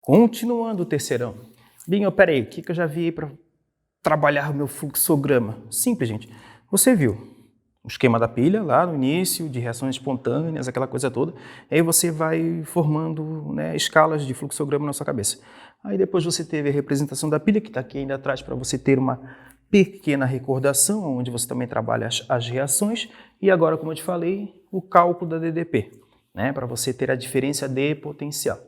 Continuando o terceirão. Binho, peraí, o que eu já vi aí para trabalhar o meu fluxograma? Simples, gente. Você viu o esquema da pilha lá no início, de reações espontâneas, aquela coisa toda. Aí você vai formando, né, escalas de fluxograma na sua cabeça. Aí depois você teve a representação da pilha, que está aqui ainda atrás para você ter uma pequena recordação, onde você também trabalha as reações. E agora, como eu te falei, o cálculo da DDP, né, para você ter a diferença de potencial.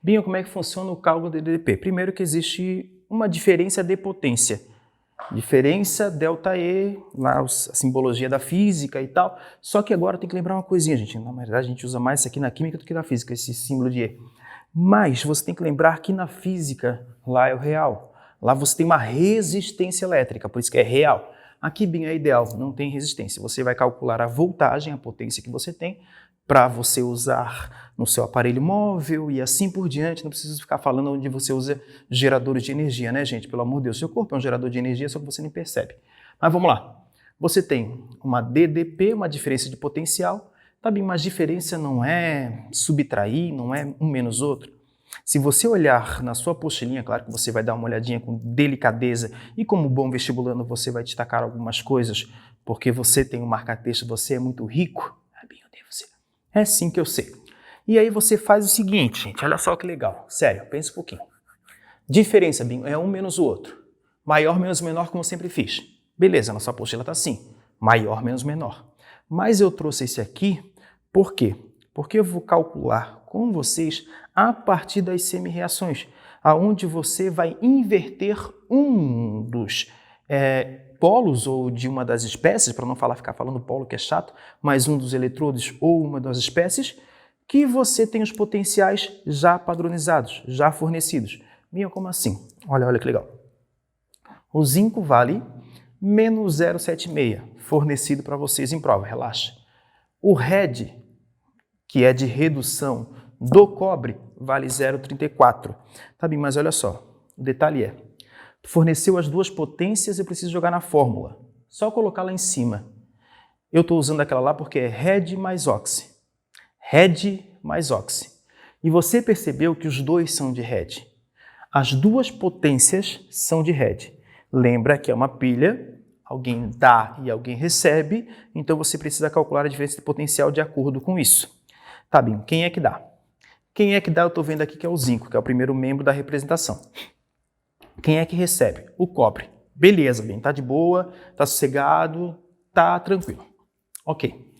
Binho, como é que funciona o cálculo da DDP? Primeiro que existe uma diferença de potência. Diferença ΔE, lá a simbologia da física e tal. Só que agora tem que lembrar uma coisinha, gente. Na verdade, a gente usa mais isso aqui na química do que na física, esse símbolo de E. Mas você tem que lembrar que na física, lá é o real. Lá você tem uma resistência elétrica, por isso que é real. Aqui, bem, é ideal, não tem resistência. Você vai calcular a voltagem, a potência que você tem, para você usar no seu aparelho móvel e assim por diante. Não precisa ficar falando onde você usa geradores de energia, né, gente? Pelo amor de Deus, seu corpo é um gerador de energia, só que você nem percebe. Mas vamos lá. Você tem uma DDP, uma diferença de potencial, tá bem, mas diferença não é subtrair, não é um menos outro. Se você olhar na sua apostilinha, claro que você vai dar uma olhadinha com delicadeza e como bom vestibulando você vai destacar algumas coisas, porque você tem um marca-texto, você é muito rico. É assim que eu sei. E aí você faz o seguinte, gente, olha só que legal. Sério, pensa um pouquinho. Diferença, Binho, é um menos o outro. Maior menos menor, como eu sempre fiz. Beleza, nossa apostila está assim. Maior menos menor. Mas eu trouxe esse aqui, por quê? Porque eu vou calcular com vocês a partir das semi-reações, aonde você vai inverter um dos polos ou de uma das espécies, para não ficar falando polo que é chato, mas um dos eletrodos ou uma das espécies, que você tem os potenciais já padronizados, já fornecidos. Binho, como assim? Olha que legal. O zinco vale menos 0,76, fornecido para vocês em prova, relaxa. O Red, que é de redução do cobre, vale 0,34. Tá bem, mas olha só, o detalhe é, forneceu as duas potências, eu preciso jogar na fórmula. Só colocar lá em cima. Eu estou usando aquela lá porque é Red mais Oxi. Red mais Oxi. E você percebeu que os dois são de Red. As duas potências são de Red. Lembra que é uma pilha, alguém dá e alguém recebe, então você precisa calcular a diferença de potencial de acordo com isso. Tá bem, quem é que dá? Quem é que dá? Eu estou vendo aqui que é o zinco, que é o primeiro membro da representação. Quem é que recebe? O cobre. Beleza, bem, tá de boa, tá sossegado, tá tranquilo. Ok.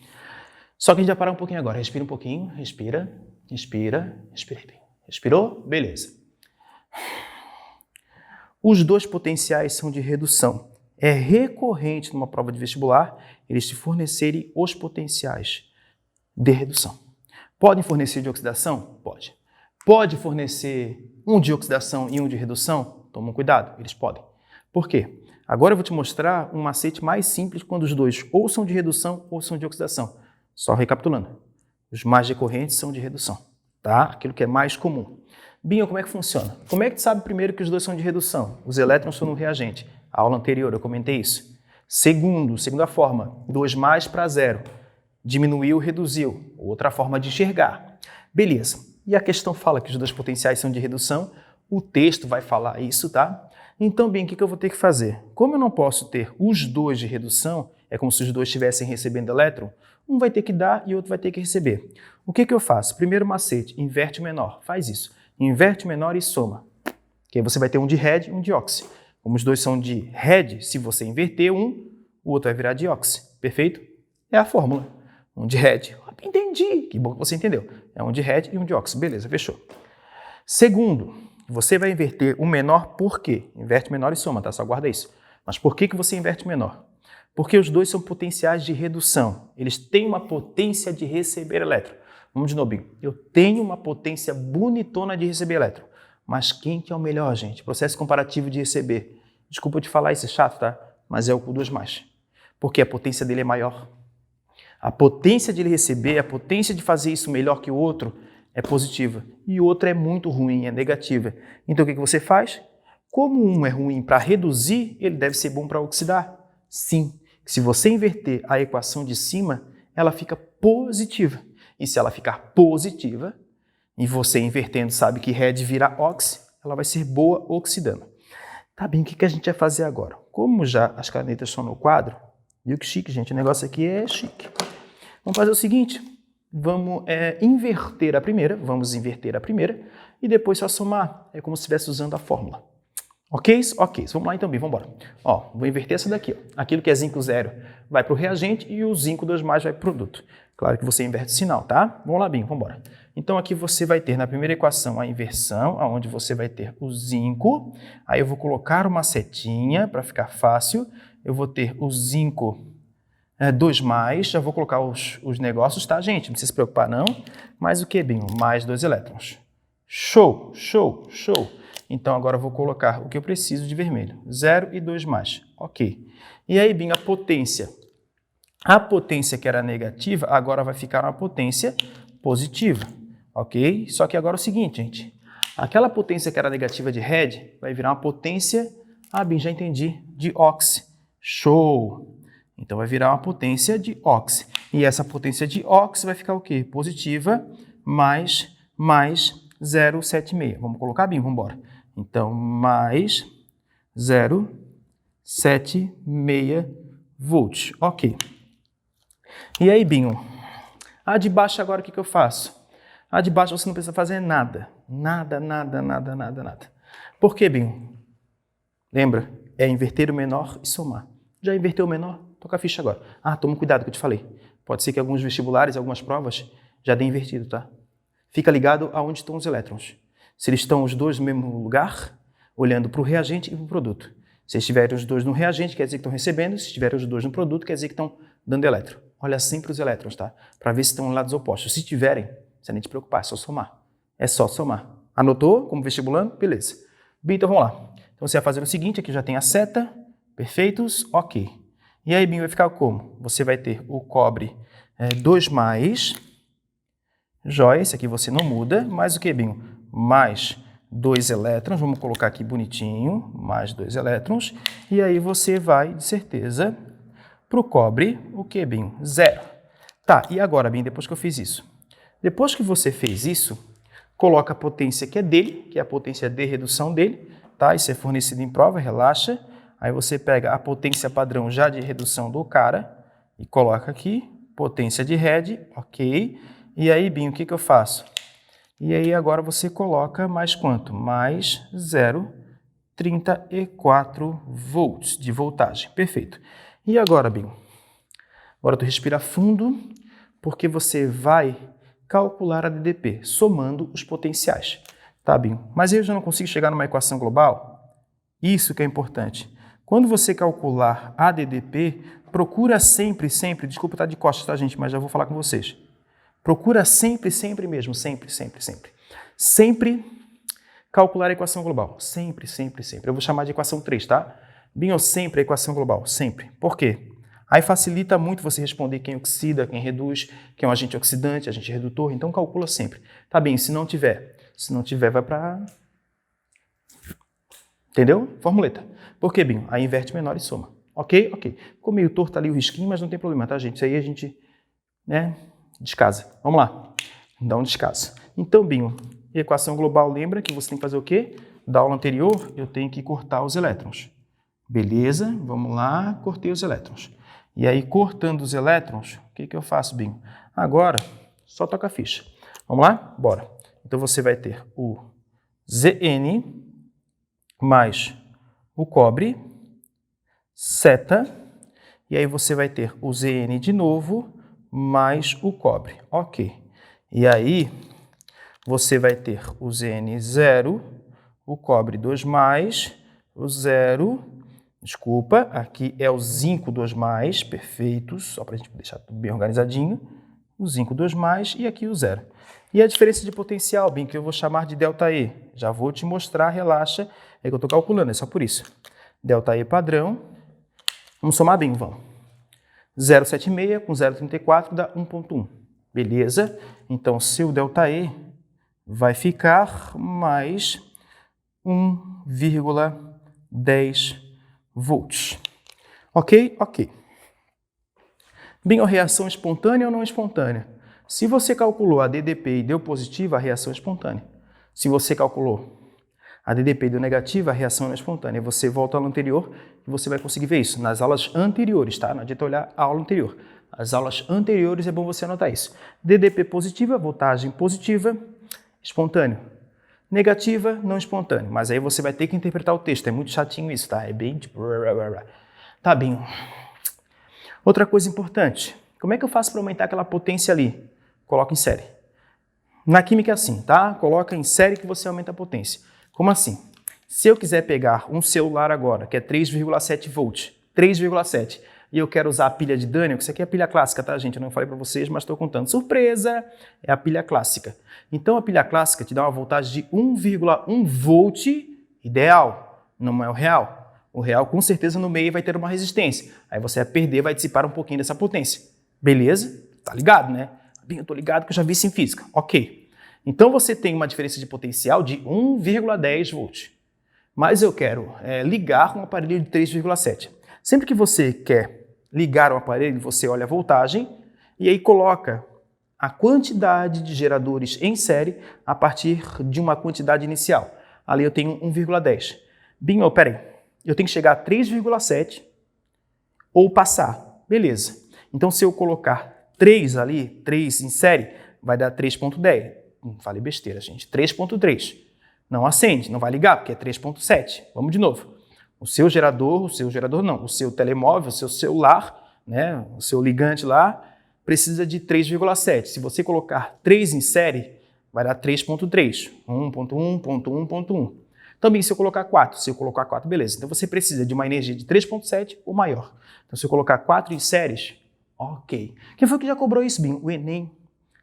Só que a gente vai parar um pouquinho agora. Respira um pouquinho, respira, bem. Respirou? Beleza. Os dois potenciais são de redução. É recorrente numa prova de vestibular eles te fornecerem os potenciais de redução. Podem fornecer de oxidação? Pode. Pode fornecer um de oxidação e um de redução? Tomam cuidado, eles podem. Por quê? Agora eu vou te mostrar um macete mais simples quando os dois ou são de redução ou são de oxidação. Só recapitulando. Os mais recorrentes são de redução, tá? Aquilo que é mais comum. Binho, como é que funciona? Como é que tu sabe primeiro que os dois são de redução? Os elétrons estão no reagente. A aula anterior eu comentei isso. Segunda forma, 2 mais para 0. Diminuiu, reduziu. Outra forma de enxergar. Beleza. E a questão fala que os dois potenciais são de redução. O texto vai falar isso, tá? Então, bem, o que eu vou ter que fazer? Como eu não posso ter os dois de redução, é como se os dois estivessem recebendo elétron, um vai ter que dar e outro vai ter que receber. O que eu faço? Primeiro macete, inverte o menor. Faz isso. Inverte o menor e soma. Que aí você vai ter um de Red e um de Oxi. Como os dois são de Red, se você inverter um, o outro vai virar de Oxi. Perfeito? É a fórmula. Um de Red. Entendi. Que bom que você entendeu. É um de Red e um de Oxi. Beleza, fechou. Segundo, você vai inverter o menor por quê? Inverte menor e soma, tá? Só guarda isso. Mas por que você inverte menor? Porque os dois são potenciais de redução. Eles têm uma potência de receber elétron. Vamos de novo, Binho. Eu tenho uma potência bonitona de receber elétron. Mas quem que é o melhor, gente? Processo comparativo de receber. Desculpa eu te falar, isso é chato, tá? Mas é o Q2+. Porque a potência dele é maior. A potência de ele receber, a potência de fazer isso melhor que o outro é positiva. E o outro é muito ruim, é negativa. Então o que você faz? Como um é ruim para reduzir, ele deve ser bom para oxidar? Sim. Se você inverter a equação de cima, ela fica positiva. E se ela ficar positiva, E você invertendo sabe que Red vira oxi, ela vai ser boa oxidando. Tá bem, o que a gente vai fazer agora? Como já as canetas estão no quadro, viu que chique, gente? O negócio aqui é chique. Vamos fazer o seguinte, vamos inverter a primeira e depois só somar. É como se estivesse usando a fórmula. Ok? Ok. Vamos lá então, Bim, vamos embora. Ó, vou inverter essa daqui. Ó. Aquilo que é zinco 0 vai para o reagente e o zinco 2+ vai para o produto. Claro que você inverte o sinal, tá? Vamos lá, Bim, vamos embora. Então aqui você vai ter na primeira equação a inversão, onde você vai ter o zinco. Aí eu vou colocar uma setinha para ficar fácil. Eu vou ter o zinco 2+, já vou colocar os negócios, tá, gente? Não precisa se preocupar, não. Mais o que, Binho? Mais 2 elétrons. Show, show, show. Então, agora eu vou colocar o que eu preciso de vermelho. 0 e 2+. Ok. E aí, Binho, a potência. A potência que era negativa, agora vai ficar uma potência positiva. Ok? Só que agora é o seguinte, gente. Aquela potência que era negativa de Red vai virar uma potência... Ah, Binho, já entendi. De oxi. Show! Então, vai virar uma potência de oxi. E essa potência de oxi vai ficar o quê? Positiva mais 0,76. Vamos colocar bem, vamos embora. Então, mais 0,76 volts. Ok. E aí, Binho? A de baixo agora o que eu faço? A de baixo você não precisa fazer nada. Nada. Por quê, Binho? Lembra? É inverter o menor e somar. Já inverteu o menor? Toca a ficha agora. Ah, toma cuidado que eu te falei. Pode ser que alguns vestibulares, algumas provas, já dê invertido, tá? Fica ligado aonde estão os elétrons. Se eles estão os dois no mesmo lugar, olhando para o reagente e para o produto. Se estiverem os dois no reagente, quer dizer que estão recebendo. Se estiverem os dois no produto, quer dizer que estão dando elétron. Olha sempre os elétrons, tá? Para ver se estão em lados opostos. Se tiverem, não precisa nem te preocupar, é só somar. É só somar. Anotou como vestibulando? Beleza. Bem, então vamos lá. Então você vai fazer o seguinte, aqui já tem a seta. Perfeitos? Ok. E aí, Binho, vai ficar como? Você vai ter o cobre 2+, joia, esse aqui você não muda, mais o que, Binho? Mais 2 elétrons, vamos colocar aqui bonitinho, mais 2 elétrons, e aí você vai, de certeza, para o cobre, o que, Binho? 0. Tá, e agora, Binho, depois que eu fiz isso? Depois que você fez isso, coloca a potência que é dele, que é a potência de redução dele, tá? Isso é fornecido em prova, relaxa. Aí você pega a potência padrão já de redução do cara e coloca aqui, potência de Red, ok. E aí, Binho, o que eu faço? E aí agora você coloca mais quanto? Mais 0,34 volts de voltagem. Perfeito. E agora, Binho? Agora tu respira fundo, porque você vai calcular a DDP, somando os potenciais. Tá, Binho? Mas eu já não consigo chegar numa equação global? Isso que é importante. Quando você calcular a DDP, procura sempre, desculpa estar de costas, tá, gente, mas já vou falar com vocês. Procura sempre mesmo, sempre calcular a equação global. Sempre. Eu vou chamar de equação 3, tá? Binho, sempre a equação global, sempre. Por quê? Aí facilita muito você responder quem oxida, quem reduz, quem é um agente oxidante, agente redutor, então calcula sempre. Tá bem, se não tiver vai para... Entendeu? Formuleta. Por que, Binho? Aí inverte menor e soma. Ok? Ficou meio torto ali o risquinho, mas não tem problema, tá, gente? Isso aí a gente, descasa. Vamos lá. Dá um descaso. Então, Binho, equação global lembra que você tem que fazer o quê? Da aula anterior, eu tenho que cortar os elétrons. Beleza? Vamos lá, cortei os elétrons. E aí, cortando os elétrons, o que eu faço, Binho? Agora, só toca a ficha. Vamos lá? Bora. Então, você vai ter o Zn mais o cobre, seta, e aí você vai ter o Zn de novo, mais o cobre. Ok. E aí, você vai ter o Zn 0, o cobre 2+, o 0, desculpa, aqui é o zinco 2+, perfeito, só para a gente deixar tudo bem organizadinho, o zinco 2+, e aqui o 0. E a diferença de potencial, Binho, que eu vou chamar de ΔE, já vou te mostrar, relaxa, é que eu estou calculando, é só por isso. ΔE padrão, vamos somar, Binho, vamos. 0,76 com 0,34 dá 1,1. Beleza? Então, seu ΔE vai ficar mais 1,10 volts. Ok? Binho, reação espontânea ou não espontânea? Se você calculou a DDP e deu positiva, a reação é espontânea. Se você calculou a DDP deu negativa, a reação não é espontânea. Você volta ao anterior e você vai conseguir ver isso nas aulas anteriores, tá? Não adianta olhar a aula anterior. As aulas anteriores é bom você anotar isso. DDP positiva, voltagem positiva, espontâneo. Negativa, não espontâneo. Mas aí você vai ter que interpretar o texto. É muito chatinho isso, tá? É bem tipo... Tá bem. Outra coisa importante. Como é que eu faço para aumentar aquela potência ali? Coloca em série. Na química é assim, tá? Coloca em série que você aumenta a potência. Como assim? Se eu quiser pegar um celular agora, que é 3,7 volts, 3,7, e eu quero usar a pilha de Daniel, que isso aqui é a pilha clássica, tá, gente? Eu não falei para vocês, mas estou contando. Surpresa! É a pilha clássica. Então, a pilha clássica te dá uma voltagem de 1,1 volt ideal, não é o real. O real, com certeza, no meio vai ter uma resistência. Aí você vai perder, vai dissipar um pouquinho dessa potência. Beleza? Tá ligado, né? Bem, eu tô ligado que eu já vi isso em física. Ok. Então, você tem uma diferença de potencial de 1,10 volts. Mas eu quero ligar um aparelho de 3,7. Sempre que você quer ligar um aparelho, você olha a voltagem e aí coloca a quantidade de geradores em série a partir de uma quantidade inicial. Ali eu tenho 1,10. Binho, peraí, eu tenho que chegar a 3,7 ou passar. Beleza. Então, se eu colocar 3 ali, 3 em série, vai dar 3,10. Não falei besteira, gente. 3,3. Não acende, não vai ligar, porque é 3,7. Vamos de novo. O seu gerador não, o seu telemóvel, o seu celular, né, o seu ligante lá, precisa de 3,7. Se você colocar 3 em série, vai dar 3,3. 1,1, 1,1, 1,1. Também se eu colocar 4, beleza. Então você precisa de uma energia de 3,7 ou maior. Então se eu colocar 4 em séries, ok. Quem foi que já cobrou isso, Binho? O Enem.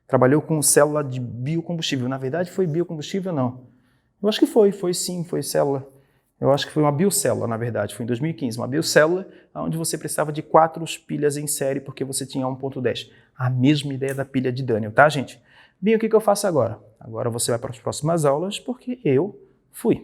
Trabalhou com célula de biocombustível. Na verdade, foi biocombustível, não. Eu acho que foi sim, foi célula. Eu acho que foi uma biocélula, na verdade. Foi em 2015, uma biocélula onde você precisava de 4 pilhas em série porque você tinha 1,10. A mesma ideia da pilha de Daniel, tá, gente? Bem, o que eu faço agora? Agora você vai para as próximas aulas porque eu fui.